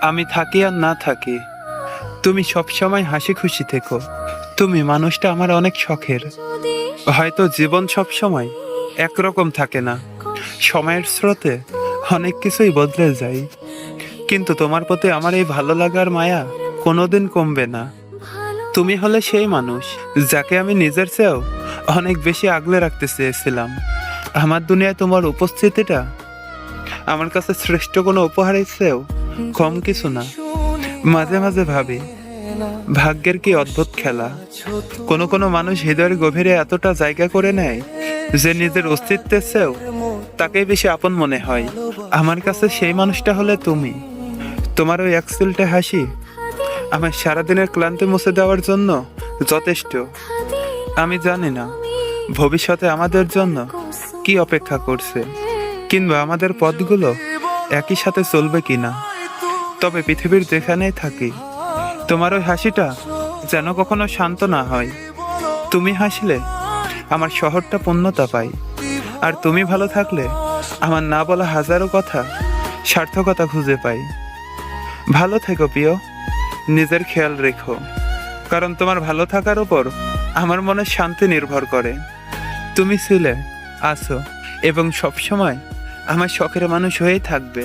আমি থাকি আর না থাকি, তুমি সবসময় হাসি খুশি থেকো। তুমি মানুষটা আমার অনেক শখের। হয়তো জীবন সবসময় একরকম থাকে না, সময়ের স্রোতে অনেক কিছুই বদলে যায়, কিন্তু তোমার প্রতি আমার এই ভালো লাগার মায়া কোনোদিন কমবে না। তুমি হলে সেই মানুষ যাকে আমি নিজের চেয়েও অনেক বেশি আগলে রাখতে চেয়েছিলাম। আমার দুনিয়ায় তোমার উপস্থিতিটা আমার কাছে শ্রেষ্ঠ কোনো উপহারের চেয়েও কম কিছু না। মাঝে মাঝে ভাবি, ভাগ্যের কি অদ্ভুত খেলা। কোনো কোনো মানুষ হৃদয়ের গভীরে এতটা জায়গা করে নেয় যে নিজের অস্তিত্বের চেয়েও তাকেই বেশি আপন মনে হয়। আমার কাছে সেই মানুষটা হলে তুমি। তোমার ওই এক সিলটে হাসি আমার সারাদিনের ক্লান্তি মুছে দেওয়ার জন্য যথেষ্ট। আমি জানি না ভবিষ্যতে আমাদের জন্য কি অপেক্ষা করছে, কিংবা আমাদের পথগুলো একই সাথে চলবে কিনা। তবে পৃথিবীর যেখানেই থাকি, তোমার ওই হাসিটা যেন কখনো শান্ত না হয়। তুমি হাসলে আমার শহরটা পূর্ণতা পায়, আর তুমি ভালো থাকলে আমার না বলা হাজারো কথা সার্থকতা খুঁজে পাই। ভালো থেকো প্রিয়, নিজের খেয়াল রেখো, কারণ তোমার ভালো থাকার উপর আমার মনের শান্তি নির্ভর করে। তুমি ছিলে, আছো এবং সবসময় আমার শখের মানুষ হয়েই থাকবে।